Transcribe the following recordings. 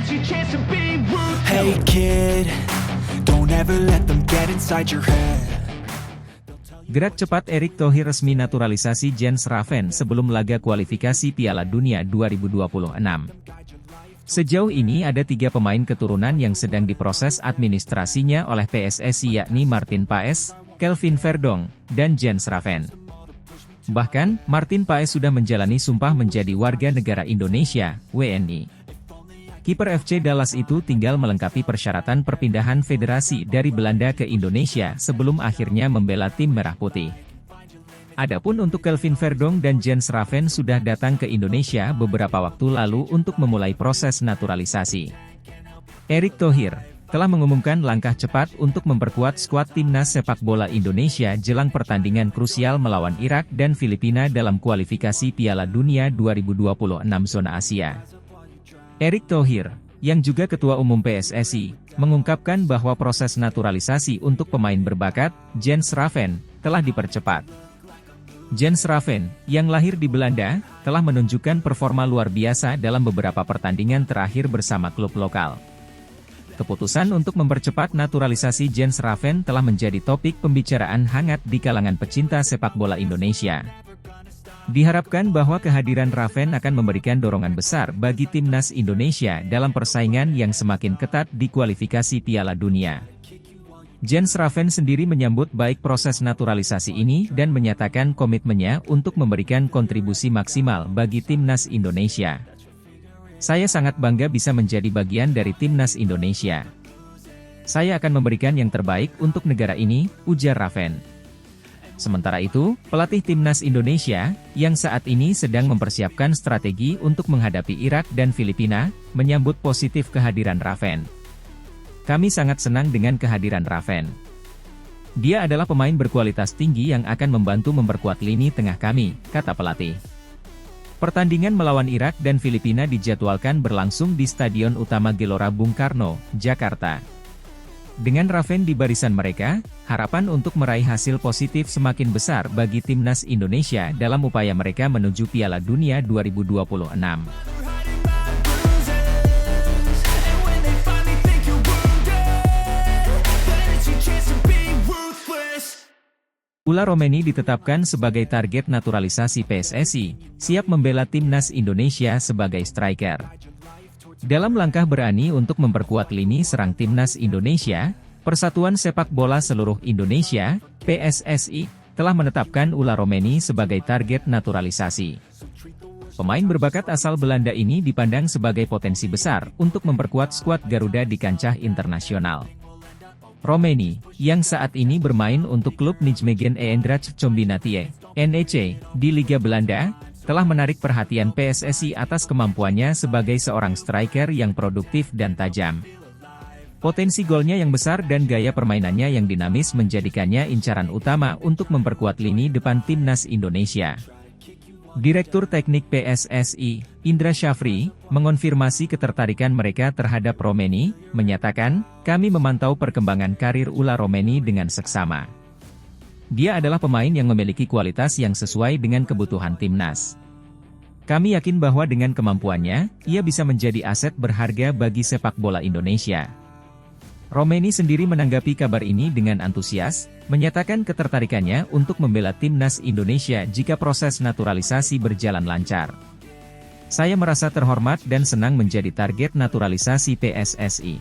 Hey kid, don't ever let them get inside your head. Gerak cepat Erick Thohir resmi naturalisasi Jens Raven sebelum laga kualifikasi Piala Dunia 2026. Sejauh ini ada 3 pemain keturunan yang sedang diproses administrasinya oleh PSSI yakni Martin Paes, Kelvin Verdong, dan Jens Raven. Bahkan, Martin Paes sudah menjalani sumpah menjadi warga negara Indonesia, WNI. Kiper FC Dallas itu tinggal melengkapi persyaratan perpindahan federasi dari Belanda ke Indonesia sebelum akhirnya membela tim Merah Putih. Adapun untuk Kelvin Verdong dan Jens Raven sudah datang ke Indonesia beberapa waktu lalu untuk memulai proses naturalisasi. Erick Thohir telah mengumumkan langkah cepat untuk memperkuat skuad timnas sepak bola Indonesia jelang pertandingan krusial melawan Irak dan Filipina dalam kualifikasi Piala Dunia 2026 zona Asia. Erick Thohir, yang juga Ketua Umum PSSI, mengungkapkan bahwa proses naturalisasi untuk pemain berbakat, Jens Raven, telah dipercepat. Jens Raven, yang lahir di Belanda, telah menunjukkan performa luar biasa dalam beberapa pertandingan terakhir bersama klub lokal. Keputusan untuk mempercepat naturalisasi Jens Raven telah menjadi topik pembicaraan hangat di kalangan pecinta sepak bola Indonesia. Diharapkan bahwa kehadiran Raven akan memberikan dorongan besar bagi timnas Indonesia dalam persaingan yang semakin ketat di kualifikasi Piala Dunia. Jens Raven sendiri menyambut baik proses naturalisasi ini dan menyatakan komitmennya untuk memberikan kontribusi maksimal bagi timnas Indonesia. Saya sangat bangga bisa menjadi bagian dari timnas Indonesia. Saya akan memberikan yang terbaik untuk negara ini, ujar Raven. Sementara itu, pelatih timnas Indonesia, yang saat ini sedang mempersiapkan strategi untuk menghadapi Irak dan Filipina, menyambut positif kehadiran Raven. Kami sangat senang dengan kehadiran Raven. Dia adalah pemain berkualitas tinggi yang akan membantu memperkuat lini tengah kami, kata pelatih. Pertandingan melawan Irak dan Filipina dijadwalkan berlangsung di Stadion Utama Gelora Bung Karno, Jakarta. Dengan Raven di barisan mereka, harapan untuk meraih hasil positif semakin besar bagi timnas Indonesia dalam upaya mereka menuju Piala Dunia 2026. Ula Romeni ditetapkan sebagai target naturalisasi PSSI, siap membela timnas Indonesia sebagai striker. Dalam langkah berani untuk memperkuat lini serang timnas Indonesia, Persatuan Sepak Bola Seluruh Indonesia, PSSI, telah menetapkan Ula Romeni sebagai target naturalisasi. Pemain berbakat asal Belanda ini dipandang sebagai potensi besar untuk memperkuat skuad Garuda di kancah internasional. Romeni, yang saat ini bermain untuk klub Nijmegen Eendracht Combinatie, NEC, di Liga Belanda, telah menarik perhatian PSSI atas kemampuannya sebagai seorang striker yang produktif dan tajam. Potensi golnya yang besar dan gaya permainannya yang dinamis menjadikannya incaran utama untuk memperkuat lini depan timnas Indonesia. Direktur Teknik PSSI, Indra Syafri, mengonfirmasi ketertarikan mereka terhadap Romeni, menyatakan, "Kami memantau perkembangan karir Ula Romeni dengan seksama. Dia adalah pemain yang memiliki kualitas yang sesuai dengan kebutuhan timnas. Kami yakin bahwa dengan kemampuannya, ia bisa menjadi aset berharga bagi sepak bola Indonesia." Romeni sendiri menanggapi kabar ini dengan antusias, menyatakan ketertarikannya untuk membela timnas Indonesia jika proses naturalisasi berjalan lancar. "Saya merasa terhormat dan senang menjadi target naturalisasi PSSI.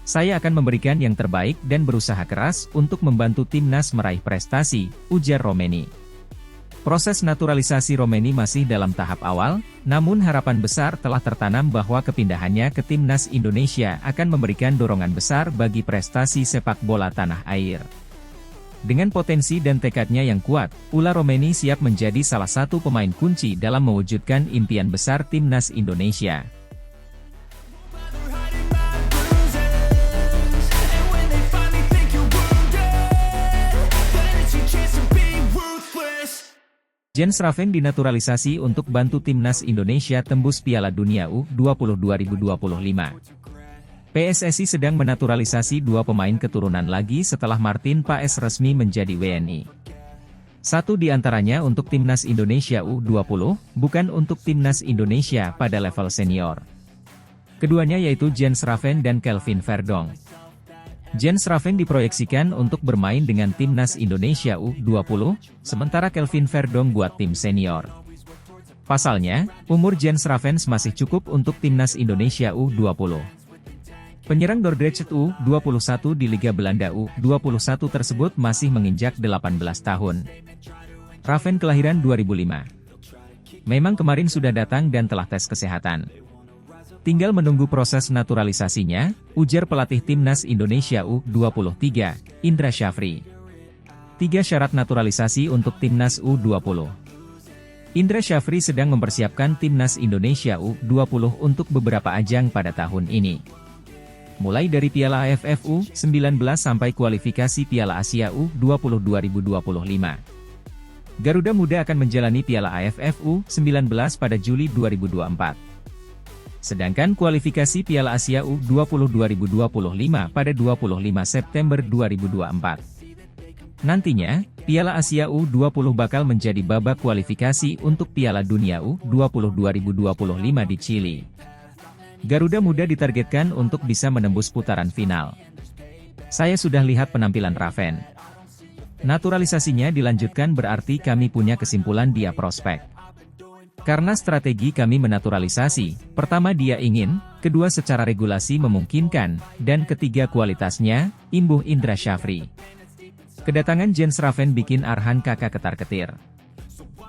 Saya akan memberikan yang terbaik dan berusaha keras untuk membantu timnas meraih prestasi," ujar Romeni. Proses naturalisasi Romeni masih dalam tahap awal, namun harapan besar telah tertanam bahwa kepindahannya ke timnas Indonesia akan memberikan dorongan besar bagi prestasi sepak bola tanah air. Dengan potensi dan tekadnya yang kuat, Ula Romeni siap menjadi salah satu pemain kunci dalam mewujudkan impian besar timnas Indonesia. Jens Raven dinaturalisasi untuk bantu timnas Indonesia tembus Piala Dunia U20 2025. PSSI sedang menaturalisasi 2 pemain keturunan lagi setelah Martin Paes resmi menjadi WNI. Satu di antaranya untuk timnas Indonesia U20, bukan untuk timnas Indonesia pada level senior. Keduanya yaitu Jens Raven dan Kelvin Verdonk. Jens Raven diproyeksikan untuk bermain dengan timnas Indonesia U20, sementara Kelvin Verdonk buat tim senior. Pasalnya, umur Jens Raven masih cukup untuk timnas Indonesia U20. Penyerang Dordrecht U21 di Liga Belanda U21 tersebut masih menginjak 18 tahun. Raven kelahiran 2005. Memang kemarin sudah datang dan telah tes kesehatan. Tinggal menunggu proses naturalisasinya, ujar pelatih timnas Indonesia U23, Indra Syafri. 3 syarat naturalisasi untuk timnas U20. Indra Syafri sedang mempersiapkan timnas Indonesia U20 untuk beberapa ajang pada tahun ini. Mulai dari Piala AFF U19 sampai kualifikasi Piala Asia U20 2025. Garuda Muda akan menjalani Piala AFF U19 pada Juli 2024. Sedangkan kualifikasi Piala Asia U20 2025 pada 25 September 2024. Nantinya, Piala Asia U20 bakal menjadi babak kualifikasi untuk Piala Dunia U20 2025 di Chili. Garuda Muda ditargetkan untuk bisa menembus putaran final. Saya sudah lihat penampilan Raven. Naturalisasinya dilanjutkan berarti kami punya kesimpulan dia prospek. Karena strategi kami menaturalisasi, pertama dia ingin, kedua secara regulasi memungkinkan, dan ketiga kualitasnya, imbuh Indra Syafri. Kedatangan Jens Raven bikin Arhan Kakak ketar-ketir.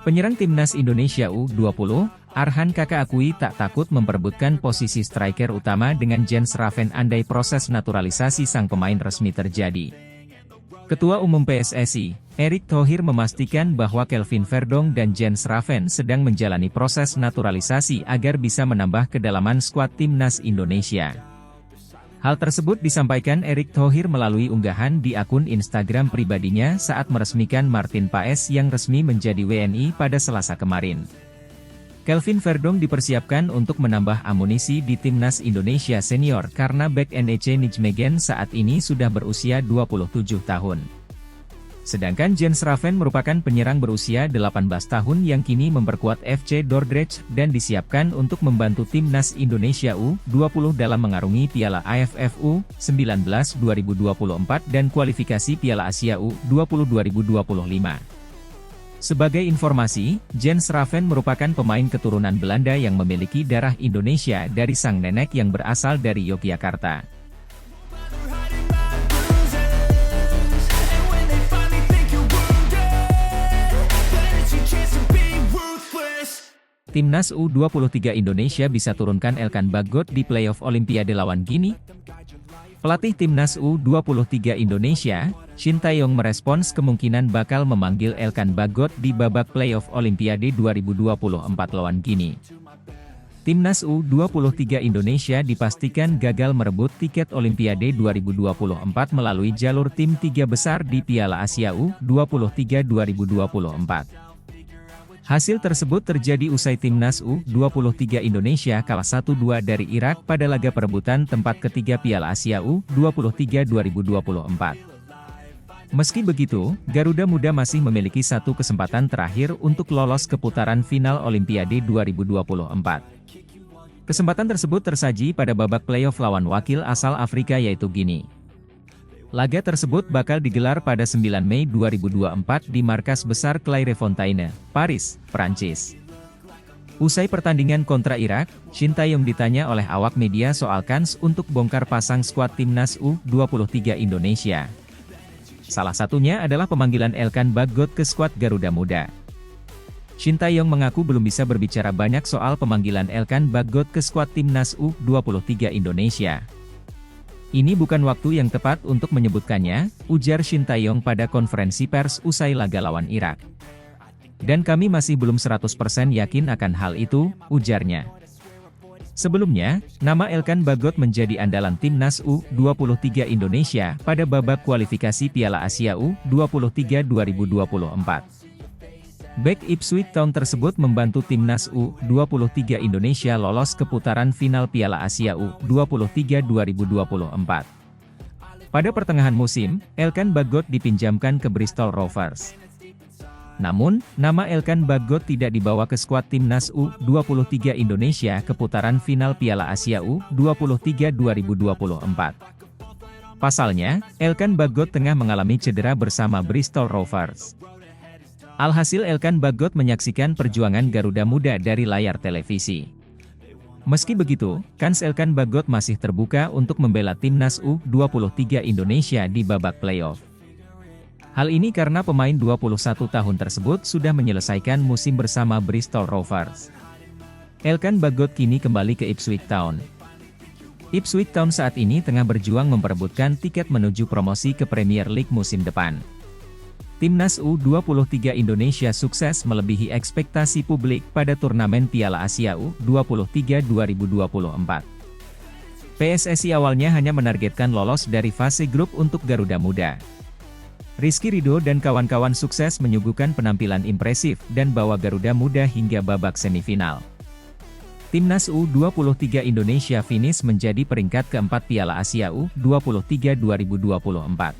Penyerang timnas Indonesia U20, Arhan Kakak akui tak takut memperebutkan posisi striker utama dengan Jens Raven andai proses naturalisasi sang pemain resmi terjadi. Ketua Umum PSSI, Erick Thohir memastikan bahwa Kelvin Verdonk dan Jens Raven sedang menjalani proses naturalisasi agar bisa menambah kedalaman skuad timnas Indonesia. Hal tersebut disampaikan Erick Thohir melalui unggahan di akun Instagram pribadinya saat meresmikan Martin Paes yang resmi menjadi WNI pada Selasa kemarin. Kelvin Verdonk dipersiapkan untuk menambah amunisi di timnas Indonesia senior karena bek NEC Nijmegen saat ini sudah berusia 27 tahun. Sedangkan Jens Raven merupakan penyerang berusia 18 tahun yang kini memperkuat FC Dordrecht dan disiapkan untuk membantu timnas Indonesia U20 dalam mengarungi Piala AFF U19 2024 dan kualifikasi Piala Asia U20 2025. Sebagai informasi, Jens Raven merupakan pemain keturunan Belanda yang memiliki darah Indonesia dari sang nenek yang berasal dari Yogyakarta. Timnas U23 Indonesia bisa turunkan Elkan Bagot di playoff Olimpiade lawan Guinea? Pelatih Timnas U23 Indonesia, Shin Tae-yong merespons kemungkinan bakal memanggil Elkan Bagot di babak playoff Olimpiade 2024 lawan Guinea. Timnas U23 Indonesia dipastikan gagal merebut tiket Olimpiade 2024 melalui jalur tim 3 besar di Piala Asia U23 2024. Hasil tersebut terjadi usai Timnas U23 Indonesia kalah 1-2 dari Irak pada laga perebutan tempat ketiga Piala Asia U23 2024. Meski begitu, Garuda Muda masih memiliki satu kesempatan terakhir untuk lolos ke putaran final Olimpiade 2024. Kesempatan tersebut tersaji pada babak playoff lawan wakil asal Afrika yaitu Guinea. Laga tersebut bakal digelar pada 9 Mei 2024 di markas besar Clairefontaine, Paris, Prancis. Usai pertandingan kontra Irak, Shin Tae-yong ditanya oleh awak media soal kans untuk bongkar pasang skuad timnas U23 Indonesia. Salah satunya adalah pemanggilan Elkan Bagot ke skuad Garuda Muda. Shin Tae-yong mengaku belum bisa berbicara banyak soal pemanggilan Elkan Bagot ke skuad timnas U23 Indonesia. Ini bukan waktu yang tepat untuk menyebutkannya, ujar Shin Tae-yong pada konferensi pers usai laga lawan Irak. Dan kami masih belum 100% yakin akan hal itu, ujarnya. Sebelumnya, nama Elkan Bagot menjadi andalan timnas U23 Indonesia pada babak kualifikasi Piala Asia U23 2024. Bek Ipswich Town tersebut membantu timnas U23 Indonesia lolos ke putaran final Piala Asia U23 2024. Pada pertengahan musim, Elkan Bagot dipinjamkan ke Bristol Rovers. Namun, nama Elkan Bagot tidak dibawa ke skuad Timnas U23 Indonesia ke putaran final Piala Asia U23 2024. Pasalnya, Elkan Bagot tengah mengalami cedera bersama Bristol Rovers. Alhasil Elkan Bagot menyaksikan perjuangan Garuda Muda dari layar televisi. Meski begitu, kans Elkan Bagot masih terbuka untuk membela Timnas U23 Indonesia di babak playoff. Hal ini karena pemain 21 tahun tersebut sudah menyelesaikan musim bersama Bristol Rovers. Elkan Bagot kini kembali ke Ipswich Town. Ipswich Town saat ini tengah berjuang memperebutkan tiket menuju promosi ke Premier League musim depan. Timnas U23 Indonesia sukses melebihi ekspektasi publik pada turnamen Piala Asia U23 2024. PSSI awalnya hanya menargetkan lolos dari fase grup untuk Garuda Muda. Rizky Ridho dan kawan-kawan sukses menyuguhkan penampilan impresif dan bawa Garuda Muda hingga babak semifinal. Timnas U23 Indonesia finish menjadi peringkat keempat Piala Asia U23 2024.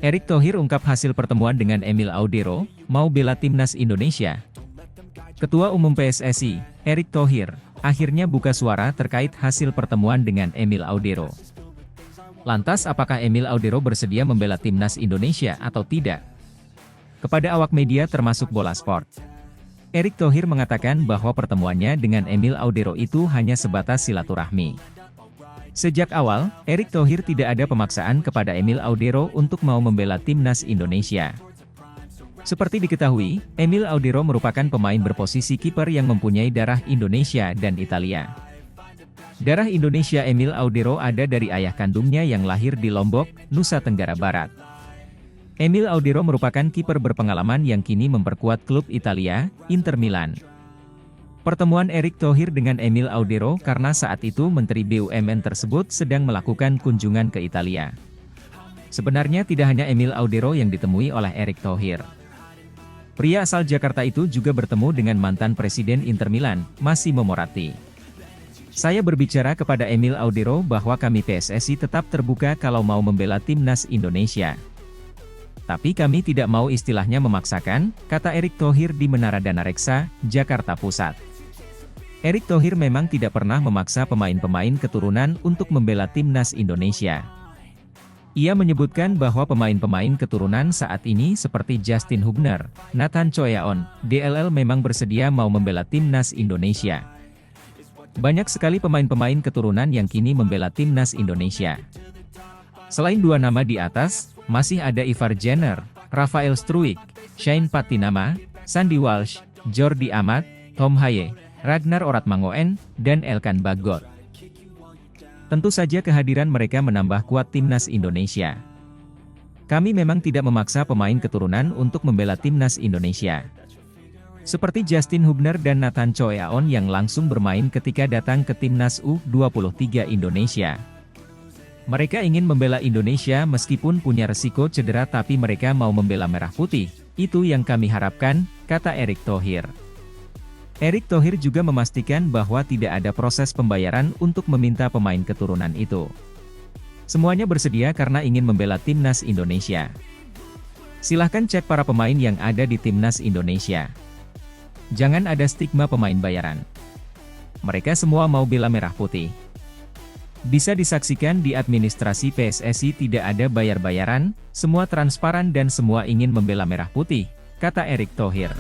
Erick Thohir ungkap hasil pertemuan dengan Emil Audero, mau bela Timnas Indonesia. Ketua Umum PSSI, Erick Thohir, akhirnya buka suara terkait hasil pertemuan dengan Emil Audero. Lantas apakah Emil Audero bersedia membela Timnas Indonesia atau tidak? Kepada awak media termasuk Bola Sport, Erick Thohir mengatakan bahwa pertemuannya dengan Emil Audero itu hanya sebatas silaturahmi. Sejak awal, Erick Thohir tidak ada pemaksaan kepada Emil Audero untuk mau membela Timnas Indonesia. Seperti diketahui, Emil Audero merupakan pemain berposisi kiper yang mempunyai darah Indonesia dan Italia. Darah Indonesia Emil Audero ada dari ayah kandungnya yang lahir di Lombok, Nusa Tenggara Barat. Emil Audero merupakan kiper berpengalaman yang kini memperkuat klub Italia, Inter Milan. Pertemuan Erick Thohir dengan Emil Audero karena saat itu Menteri BUMN tersebut sedang melakukan kunjungan ke Italia. Sebenarnya tidak hanya Emil Audero yang ditemui oleh Erick Thohir. Pria asal Jakarta itu juga bertemu dengan mantan Presiden Inter Milan, Massimo Moratti. Saya berbicara kepada Emil Audero bahwa kami PSSI tetap terbuka kalau mau membela Timnas Indonesia. Tapi kami tidak mau istilahnya memaksakan, kata Erick Thohir di Menara Dana Reksa, Jakarta Pusat. Erick Thohir memang tidak pernah memaksa pemain-pemain keturunan untuk membela Timnas Indonesia. Ia menyebutkan bahwa pemain-pemain keturunan saat ini seperti Justin Hubner, Nathan Choyaon, DLL memang bersedia mau membela Timnas Indonesia. Banyak sekali pemain-pemain keturunan yang kini membela Timnas Indonesia. Selain dua nama di atas, masih ada Ivar Jenner, Rafael Struijk, Shane Patinama, Sandy Walsh, Jordi Amat, Tom Haye, Ragnar Oratmangoen, dan Elkan Bagot. Tentu saja kehadiran mereka menambah kuat Timnas Indonesia. Kami memang tidak memaksa pemain keturunan untuk membela Timnas Indonesia. Seperti Justin Hubner dan Nathan Choyaon yang langsung bermain ketika datang ke Timnas U23 Indonesia. Mereka ingin membela Indonesia meskipun punya resiko cedera tapi mereka mau membela merah putih. Itu yang kami harapkan, kata Erick Thohir. Erick Thohir juga memastikan bahwa tidak ada proses pembayaran untuk meminta pemain keturunan itu. Semuanya bersedia karena ingin membela Timnas Indonesia. Silahkan cek para pemain yang ada di Timnas Indonesia. Jangan ada stigma pemain bayaran. Mereka semua mau bela merah putih. Bisa disaksikan di administrasi PSSI tidak ada bayar-bayaran, semua transparan dan semua ingin membela merah putih, kata Erick Thohir.